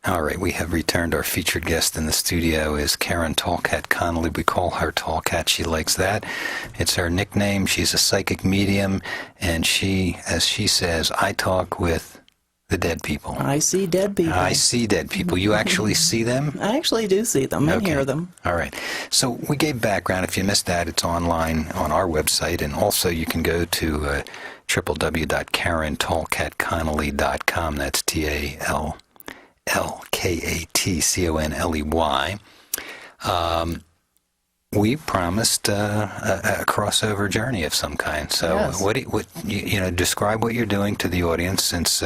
All right, we have returned. Our featured guest in the studio is Karen Tallkat Conley. We call her Tallkat. She likes that. It's her nickname. She's a psychic medium, and she, as she says, I talk with the dead people. I see dead people. I see dead people. You actually see them? I actually do see them and hear them. All right. So we gave background. If you missed that, it's online on our website, and also you can go to www.karentallkatconley.com. That's TALLKATCONLEY. We promised a crossover journey of some kind. So, yes. what describe what you're doing to the audience, since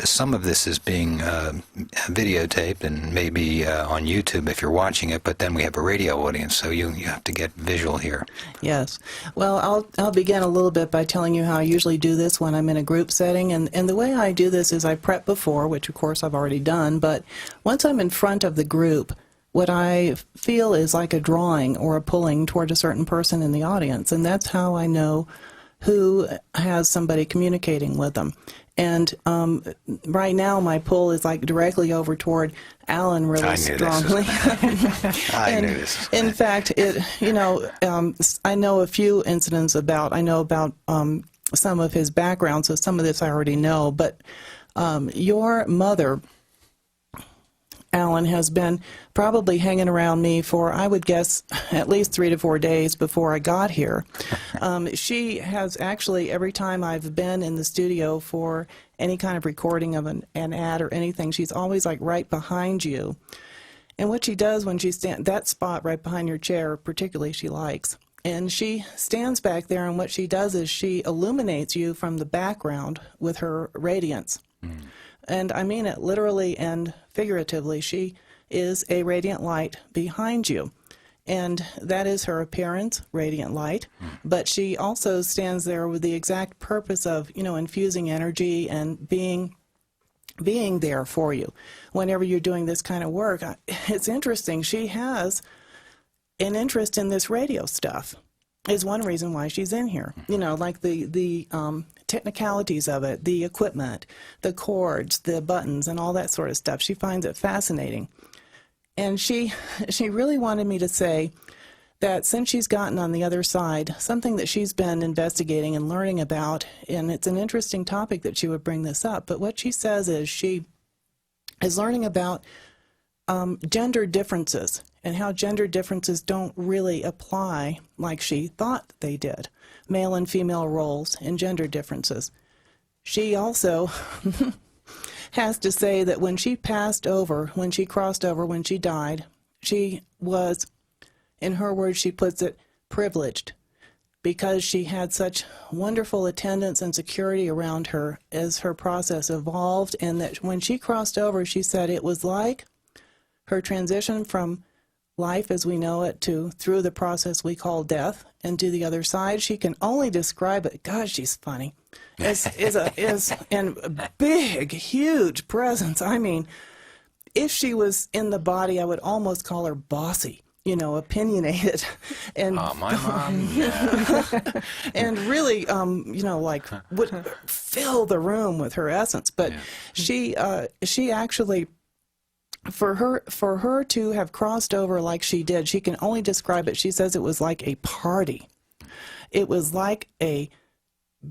some of this is being videotaped and maybe on YouTube if you're watching it. But then we have a radio audience, so you have to get visual here. Yes. Well, I'll begin a little bit by telling you how I usually do this when I'm in a group setting, and the way I do this is I prep before, which of course I've already done. But once I'm in front of the group, what I feel is like a drawing or a pulling toward a certain person in the audience, and that's how I know who has somebody communicating with them. And right now my pull is like directly over toward Alan really strongly. I knew this. In fact, I know a few incidents about some of his background, so some of this I already know, but your mother, Alan, has been probably hanging around me for, I would guess, at least 3 to 4 days before I got here. She has actually, every time I've been in the studio for any kind of recording of an ad or anything, she's always like right behind you. And what she does when she stands, that spot right behind your chair, particularly she likes. And she stands back there, and what she does is she illuminates you from the background with her radiance. Mm. And I mean it literally and figuratively. She is a radiant light behind you. And that is her appearance, radiant light. But she also stands there with the exact purpose of, infusing energy and being there for you whenever you're doing this kind of work. It's interesting. She has an interest in this radio stuff. Is one reason why she's in here. Like the technicalities of it, the equipment, the cords, the buttons, and all that sort of stuff. She finds it fascinating. And she really wanted me to say that since she's gotten on the other side, something that she's been investigating and learning about, and it's an interesting topic that she would bring this up, but what she says is she is learning about gender differences and how gender differences don't really apply like she thought they did. Male and female roles and gender differences. She also has to say that when she passed over, when she crossed over, when she died, she was, in her words, she puts it, privileged, because she had such wonderful attendance and security around her as her process evolved, and that when she crossed over, she said it was like her transition from life as we know it to through the process we call death and to the other side. She can only describe it. God, she's funny. Is in a big, huge presence. I mean, if she was in the body, I would almost call her bossy. Opinionated, and my mom, yeah. and really, like would fill the room with her essence. But yeah. She actually. For her to have crossed over like she did, she can only describe it. She says it was like a party. It was like a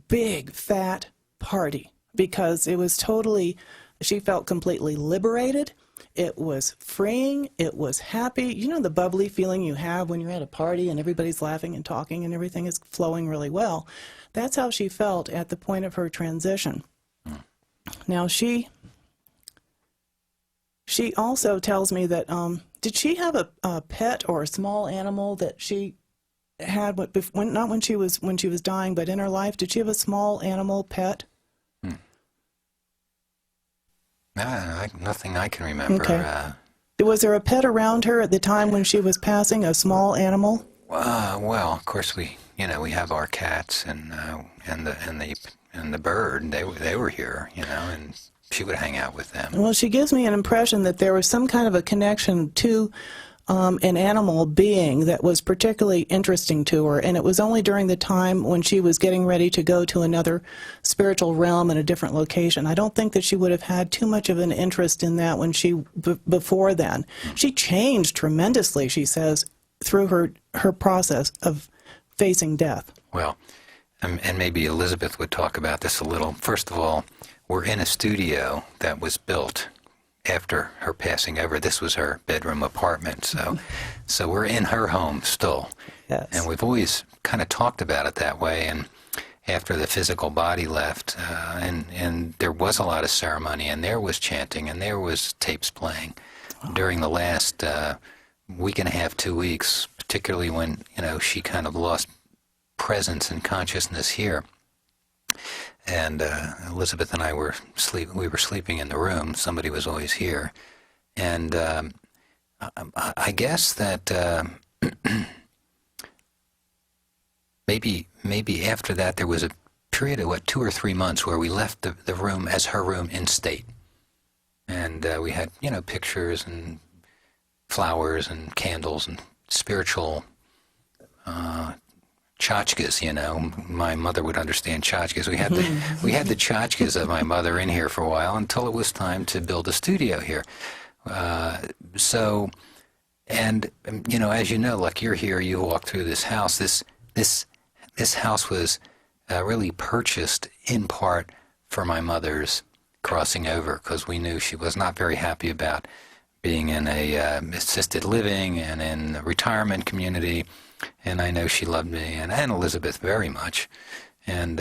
big, fat party because it was totally, she felt completely liberated. It was freeing. It was happy. The bubbly feeling you have when you're at a party and everybody's laughing and talking and everything is flowing really well. That's how she felt at the point of her transition. Now, she also tells me that, did she have a pet or a small animal that she had, not when she was dying, but in her life? Did she have a small animal pet? Nothing I can remember. Okay. Was there a pet around her at the time when she was passing, a small animal? Well, of course we have our cats and the bird. They were here, and she would hang out with them. Well, she gives me an impression that there was some kind of a connection to an animal being that was particularly interesting to her, and it was only during the time when she was getting ready to go to another spiritual realm in a different location. I don't think that she would have had too much of an interest in that when before then. She changed tremendously, she says, through her process of facing death. Well, and maybe Elizabeth would talk about this a little. First of all, we're in a studio that was built after her passing over. This was her bedroom apartment, so we're in her home still. Yes. And we've always kind of talked about it that way. And after the physical body left, and there was a lot of ceremony, and there was chanting, and there was tapes playing during the last week and a half, 2 weeks, particularly when she kind of lost presence and consciousness here. And Elizabeth and I were sleeping in the room. Somebody was always here. And I guess that maybe after that there was a period of 2 or 3 months where we left the room as her room in state. And we had, pictures and flowers and candles and spiritual tchotchkes, my mother would understand tchotchkes. We had the tchotchkes of my mother in here for a while until it was time to build a studio here. As you know, like you're here, you walk through this house. This house was really purchased in part for my mother's crossing over, because we knew she was not very happy about being in a assisted living and in a retirement community. And I know she loved me and Elizabeth very much, and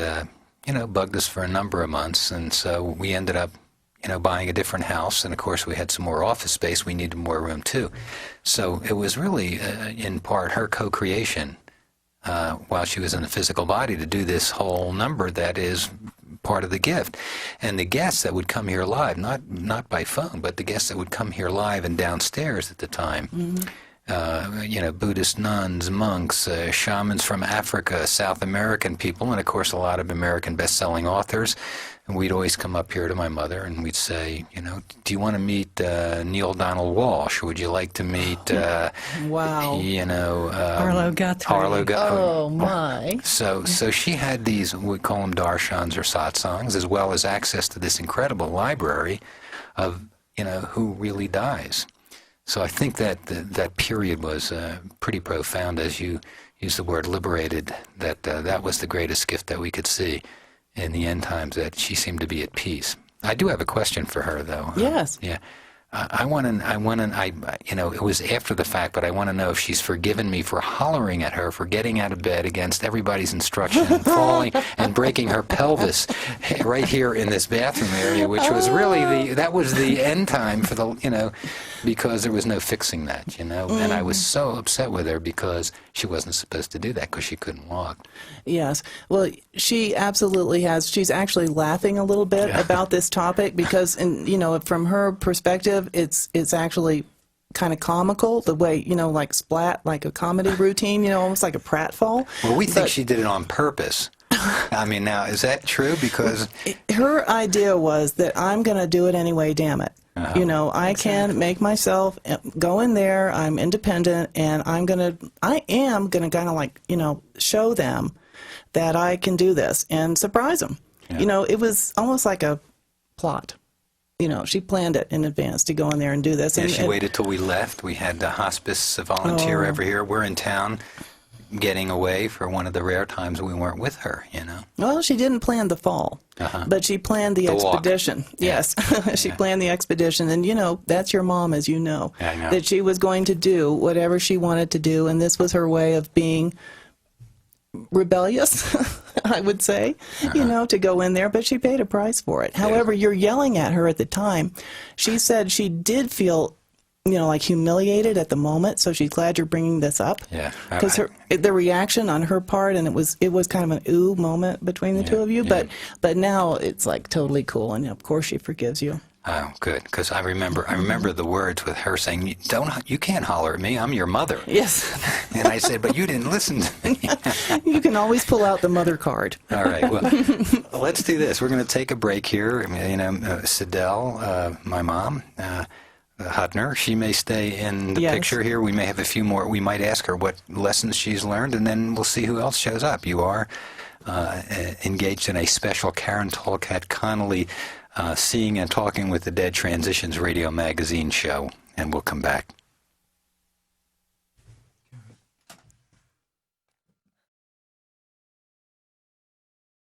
bugged us for a number of months. And so we ended up, buying a different house. And of course, we had some more office space. We needed more room too. So it was really, in part, her co-creation while she was in the physical body to do this whole number that is part of the gift. And the guests that would come here live, not by phone, but the guests that would come here live and downstairs at the time. Mm-hmm. Buddhist nuns, monks, shamans from Africa, South American people, and of course a lot of American best-selling authors. And we'd always come up here to my mother and we'd say, do you want to meet Neil Donald Walsh? Or would you like to meet, wow, Arlo Guthrie? Oh, my. So she had these, we call them darshans or satsangs, as well as access to this incredible library of, who really dies. So I think that that period was pretty profound, as you use the word liberated, that was the greatest gift that we could see in the end times, that she seemed to be at peace. I do have a question for her, though. Yes. Yeah. It was after the fact, but I want to know if she's forgiven me for hollering at her for getting out of bed against everybody's instruction and falling and breaking her pelvis right here in this bathroom area, which was really that was the end time for because there was no fixing that, And I was so upset with her because she wasn't supposed to do that because she couldn't walk. Yes. Well, she absolutely has. She's actually laughing a little bit about this topic because, from her perspective, it's actually kind of comical, the way, like splat, like a comedy routine, almost like a pratfall. Well, we think she did it on purpose. I mean, now, is that true? Because her idea was that I'm going to do it anyway, damn it. Uh-huh. I can make myself go in there, I'm independent, and I am going to kind of like, show them that I can do this and surprise them. Yeah. It was almost like a plot. She planned it in advance to go in there and do this. Yeah, she waited till we left. We had the hospice volunteer over here. We're in town getting away for one of the rare times we weren't with her, Well, she didn't plan the fall, but she planned the expedition. Walk. Yes, she planned the expedition. And, that's your mom, as you know, I know, that she was going to do whatever she wanted to do, and this was her way of being rebellious, I would say, to go in there, but she paid a price for it. However, you're yelling at her at the time. She said she did feel, like humiliated at the moment, so she's glad you're bringing this up. Yeah. Because the reaction on her part, and it was kind of an ooh moment between the two of you, but now it's like totally cool, and of course she forgives you. Oh, good, because I remember the words with her saying, you can't holler at me, I'm your mother. Yes. And I said, but you didn't listen to me. You can always pull out the mother card. All right, well, let's do this. We're going to take a break here. Sidel, my mom, Hutner. She may stay in the Yes. picture here. We may have a few more. We might ask her what lessons she's learned, and then we'll see who else shows up. You are engaged in a special Karen Tallkat Conley Seeing and Talking with the Dead Transitions radio magazine show, and we'll come back.